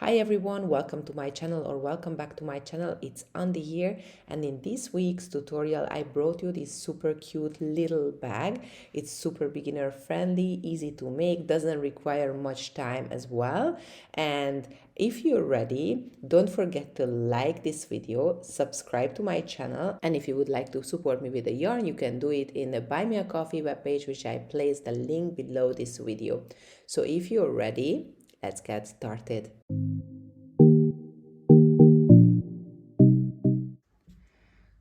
Hi everyone, welcome to my channel or welcome back to my channel. It's Andy here, and in this week's tutorial I brought you this super cute little bag. It's super beginner friendly, easy to make, doesn't require much time as well. And if you're ready, don't forget to like this video, subscribe to my channel, and if you would like to support me with a yarn, you can do it in the Buy Me a Coffee webpage, which I placed the link below this video. So if you're ready, let's get started.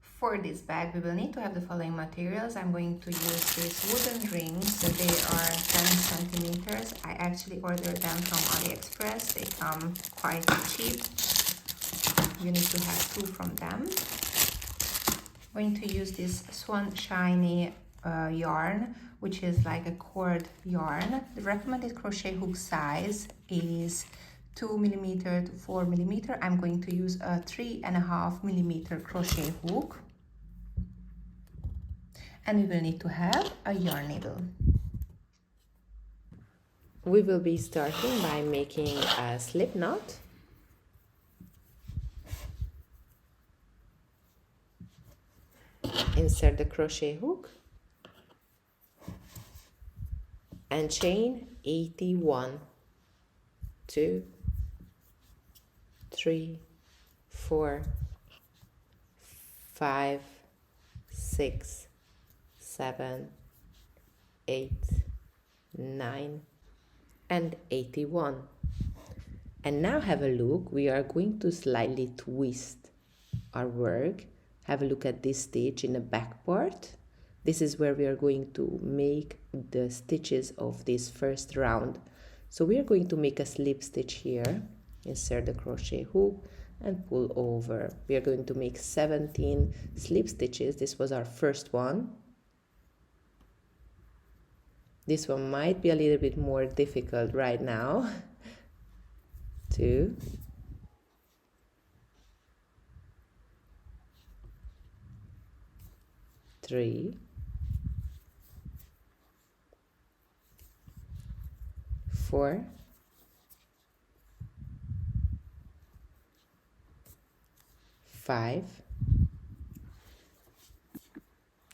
For this bag, we will need to have the following materials. I'm going to use these wooden rings. So they are 10 centimeters. I actually ordered them from AliExpress. They come quite cheap. You need to have 2 from them. I'm going to use this Swan Shiny yarn, which is like a cord yarn. The recommended crochet hook size is 2mm to 4mm. I'm going to use a 3.5mm crochet hook. And we will need to have a yarn needle. We will be starting by making a slip knot. Insert the crochet hook and chain 81, 2, 3, 4, 5, 6, 7, 8, 9, and 81. And now have a look. We are going to slightly twist our work. Have a look at this stitch in the back part. This is where we are going to make the stitches of this first round. So we are going to make a slip stitch here. Insert the crochet hook and pull over. We are going to make 17 slip stitches. This was our first one. This one might be a little bit more difficult right now. 2, 3, 4, 5.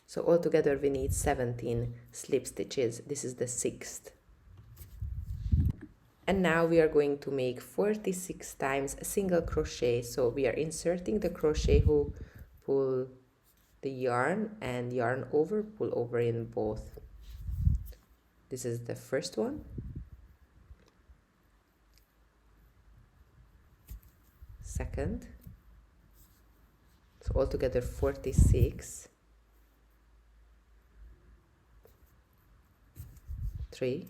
So altogether we need 17 slip stitches. This is the 6th. And now we are going to make 46 times a single crochet. So we are inserting the crochet hook, pull the yarn and yarn over, pull over in both. This is the first one. Second. So altogether 46. 3,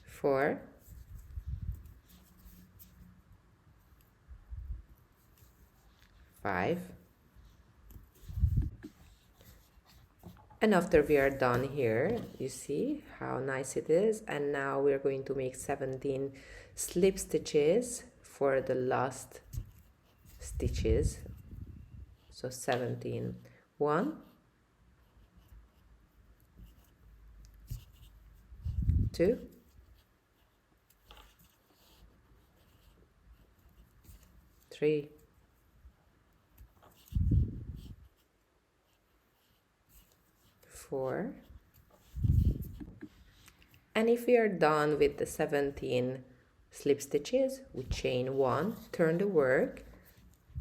4, 5, and after we are done here, you see how nice it is. And now we are going to make 17 slip stitches for the last stitches. So 17, 1, 2, 3, 4, and if we are done with the 17 slip stitches, we chain 1, turn the work,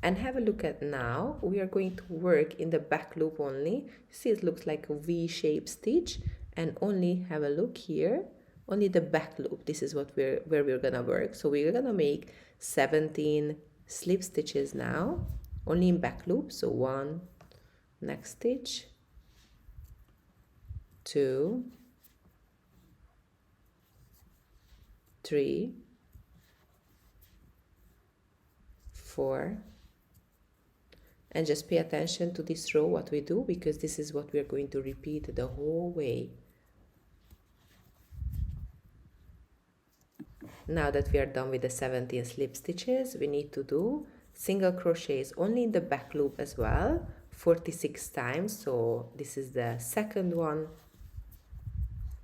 and have a look at now. We are going to work in the back loop only. You see it looks like a V-shaped stitch, and only have a look here, only the back loop. This is what where we're gonna work. So we're gonna make 17 slip stitches now, only in back loop. So 1, next stitch, 2, 3, 4, and just pay attention to this row, what we do, because this is what we are going to repeat the whole way. Now that we are done with the 17 slip stitches, we need to do single crochets only in the back loop as well, 46 times. So this is the second one,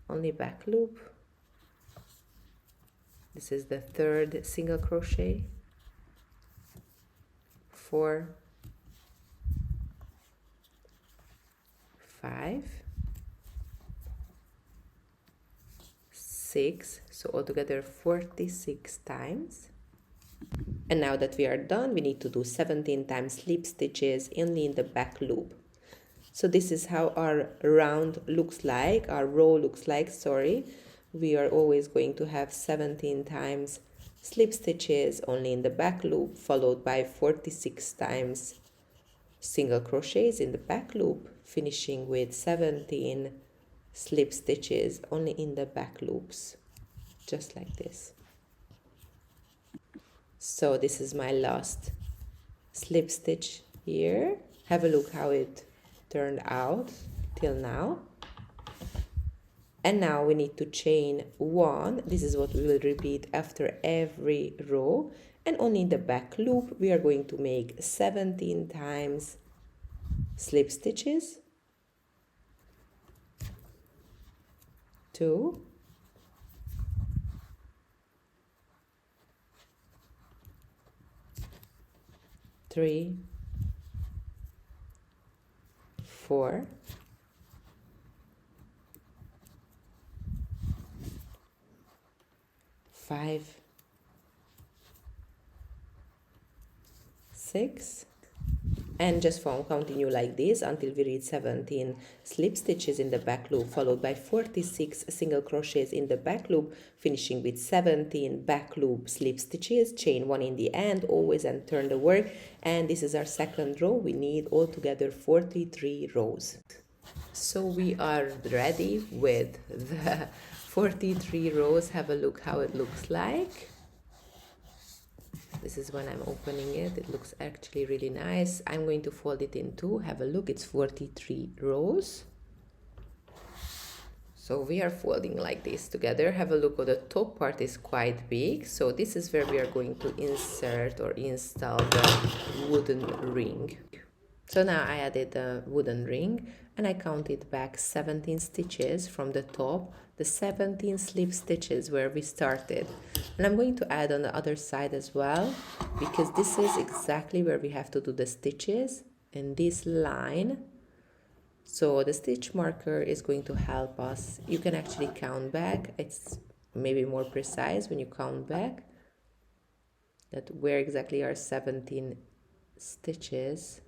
only back loop. This is the third single crochet. 4, 5, 6, so altogether 46 times. And now that we are done, we need to do 17 times slip stitches only in the back loop. So this is how our round looks like, our row looks like, sorry. We are always going to have 17 times slip stitches only in the back loop, followed by 46 times single crochets in the back loop, finishing with 17 slip stitches only in the back loops, just like this. So this is my last slip stitch here. Have a look how it turned out till now. And now we need to chain 1. This is what we will repeat after every row. And only in the back loop we are going to make 17 times slip stitches. 2, 3, 4, 5, 6, and just continue like this until we reach 17 slip stitches in the back loop, followed by 46 single crochets in the back loop, finishing with 17 back loop slip stitches, chain 1 in the end always, and turn the work. And this is our second row. We need altogether 43 rows. So we are ready with the 43 rows. Have a look how it looks like. This is when I'm opening it. It looks actually really nice. I'm going to fold it in two. Have a look. It's 43 rows. So we are folding like this together. Have a look. The top part is quite big. So this is where we are going to insert or install the wooden ring. So now I added the wooden ring and I counted back 17 stitches from the top, the 17 slip stitches where we started. And I'm going to add on the other side as well, because this is exactly where we have to do the stitches in this line. So the stitch marker is going to help us. You can actually count back. It's maybe more precise when you count back that where exactly are 17 stitches.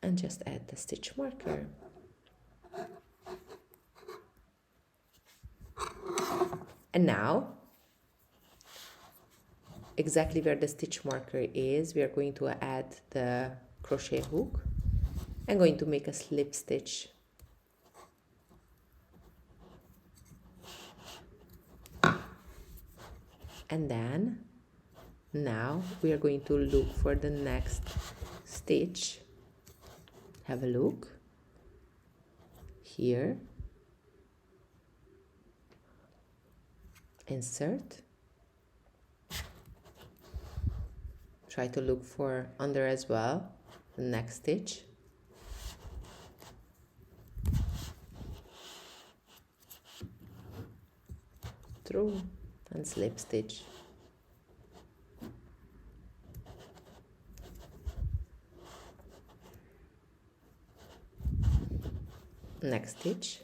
And just add the stitch marker. And now, exactly where the stitch marker is, we are going to add the crochet hook. I'm going to make a slip stitch. And then, now we are going to look for the next stitch. Have a look here, insert, try to look for under as well, the next stitch, through and slip stitch. Next stitch,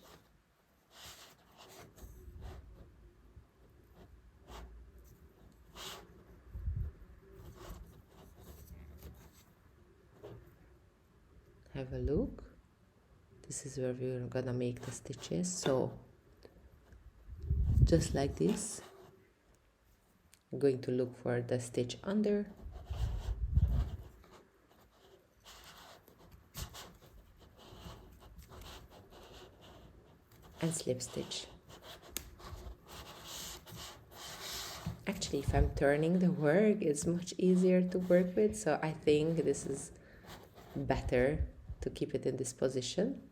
have a look. This is where we're gonna make the stitches. So just like this, I'm going to look for the stitch under, and slip stitch. Actually, if I'm turning the work, it's much easier to work with, so I think this is better to keep it in this position.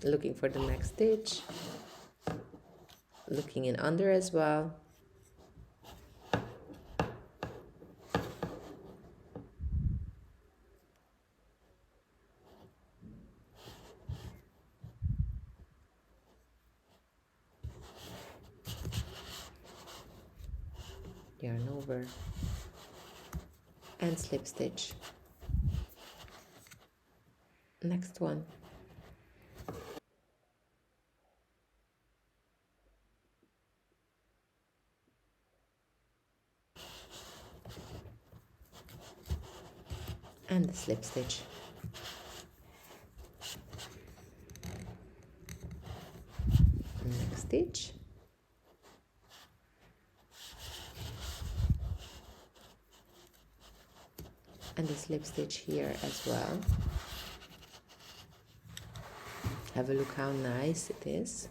Looking for the next stitch, looking in under as well. yarn over, and slip stitch. Next one. And the slip stitch. Next stitch. And the slip stitch here as well. Have a look how nice it is.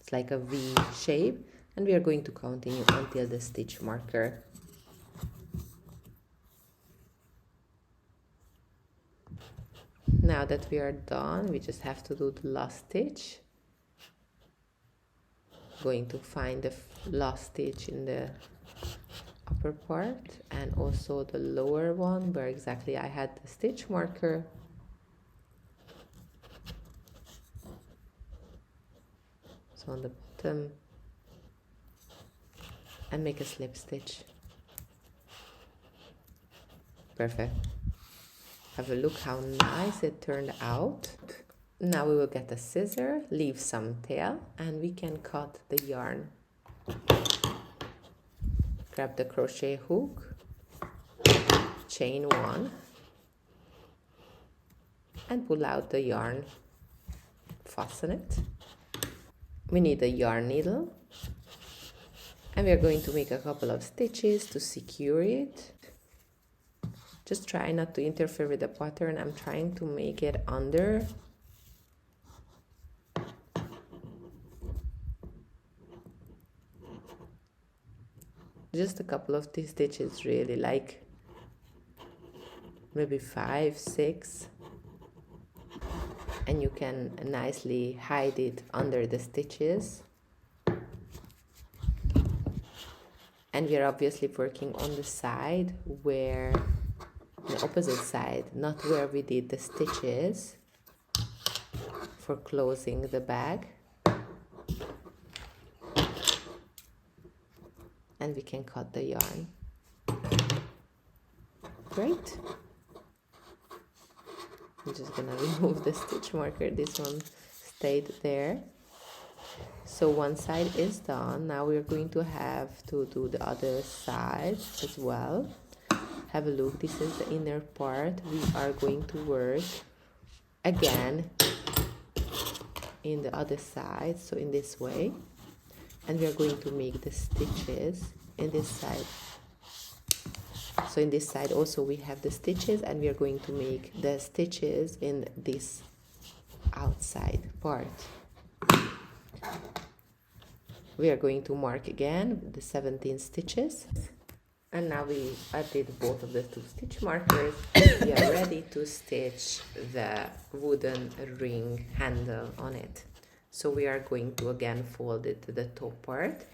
It's like a V shape, and we are going to continue until the stitch marker. Now that we are done, we just have to do the last stitch. Going to find the last stitch in the upper part and also the lower one where exactly I had the stitch marker. So on the bottom, and make a slip stitch. Perfect. Have a look how nice it turned out. Now we will get a scissor, leave some tail, and we can cut the yarn. Grab the crochet hook, chain one, and pull out the yarn. Fasten it. We need a yarn needle, and we are going to make a couple of stitches to secure it. Just try not to interfere with the pattern. I'm trying to make it under. Just a couple of these stitches, really, like maybe 5, 6. And you can nicely hide it under the stitches. And we are obviously working on the side where, the opposite side, not where we did the stitches for closing the bag. And we can cut the yarn. Great. I'm just gonna remove the stitch marker. This one stayed there. So one side is done. Now we're going to have to do the other side as well. Have a look. This is the inner part. We are going to work again in the other side, so in this way. And we are going to make the stitches in this side. So in this side also we have the stitches, and we are going to make the stitches in this outside part. We are going to mark again the 17 stitches. And now we added both of the 2 stitch markers. We are ready to stitch the wooden ring handle on it. So we are going to again fold it to the top part.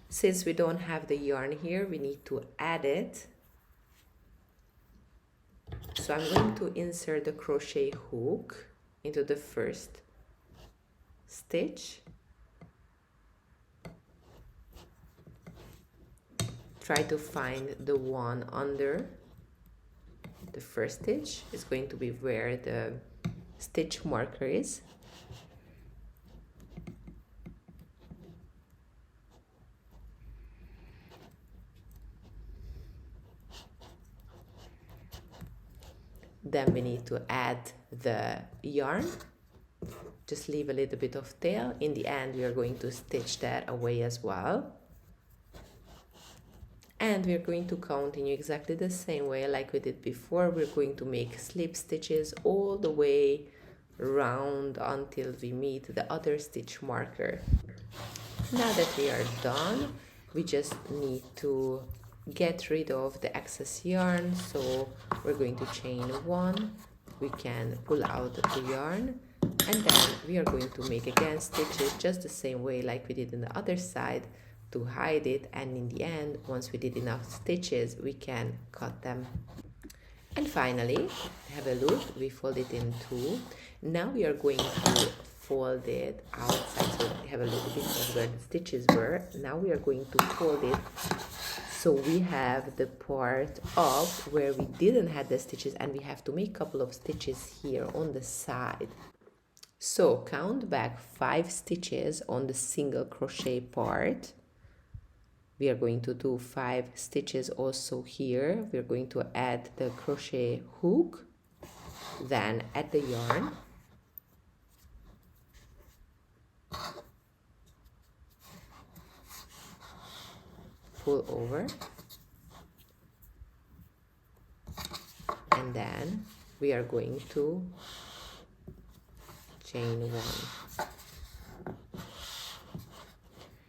Since we don't have the yarn here, we need to add it. So I'm going to insert the crochet hook into the first stitch. Try to find the one under the first stitch. It's going to be where the stitch marker is. Then we need to add the yarn. Just leave a little bit of tail. In the end, we are going to stitch that away as well. And we're going to continue exactly the same way like we did before. We're going to make slip stitches all the way around until we meet the other stitch marker. Now that we are done, we just need to get rid of the excess yarn. So we're going to chain 1. We can pull out the yarn, and then we are going to make again stitches just the same way like we did on the other side, to hide it, and in the end, once we did enough stitches, we can cut them. And finally, have a look, we fold it in 2. Now we are going to fold it outside, so have a look, this is where the stitches were. Now we are going to fold it So we have the part of where we didn't have the stitches, and we have to make a couple of stitches here on the side. So count back 5 stitches on the single crochet part. We are going to do 5 stitches also here. We are going to add the crochet hook, then add the yarn, pull over, and then we are going to chain 1.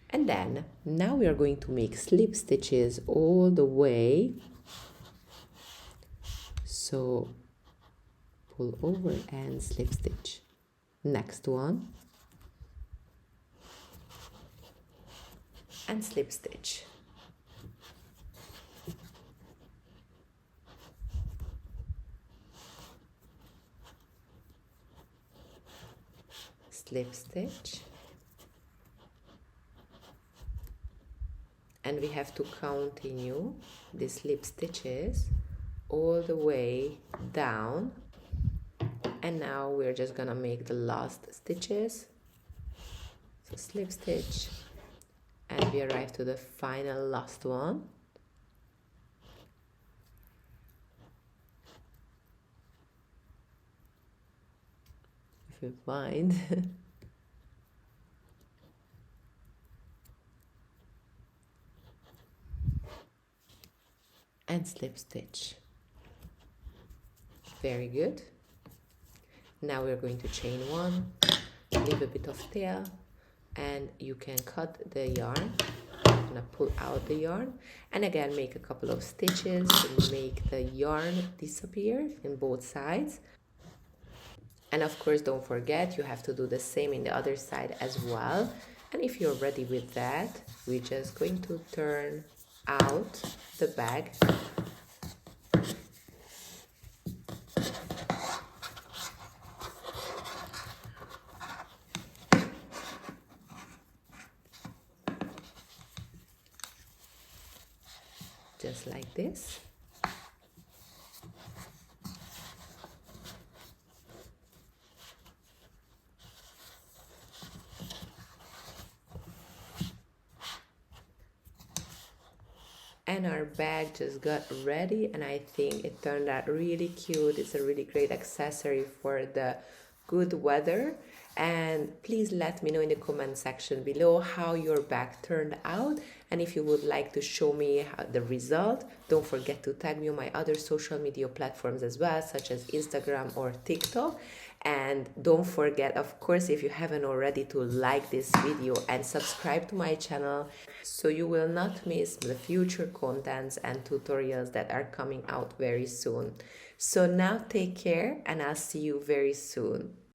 And then now we are going to make slip stitches all the way. So pull over and slip stitch. Next one, and slip stitch. Slip stitch. And we have to continue the slip stitches all the way down. And now we're just gonna make the last stitches. So slip stitch, and we arrive to the final last one. If you find and slip stitch. Very good. Now we're going to chain 1, leave a bit of tail, and you can cut the yarn. I'm gonna pull out the yarn, and again make a couple of stitches to make the yarn disappear in both sides. And of course, don't forget, you have to do the same in the other side as well. And if you're ready with that, we're just going to turn out the bag. Just like this. And our bag just got ready, and I think it turned out really cute. It's a really great accessory for the good weather. And please let me know in the comment section below how your bag turned out, and if you would like to show me the result, don't forget to tag me on my other social media platforms as well, such as Instagram or TikTok. And don't forget, of course, if you haven't already, to like this video and subscribe to my channel so you will not miss the future contents and tutorials that are coming out very soon. So now take care, and I'll see you very soon.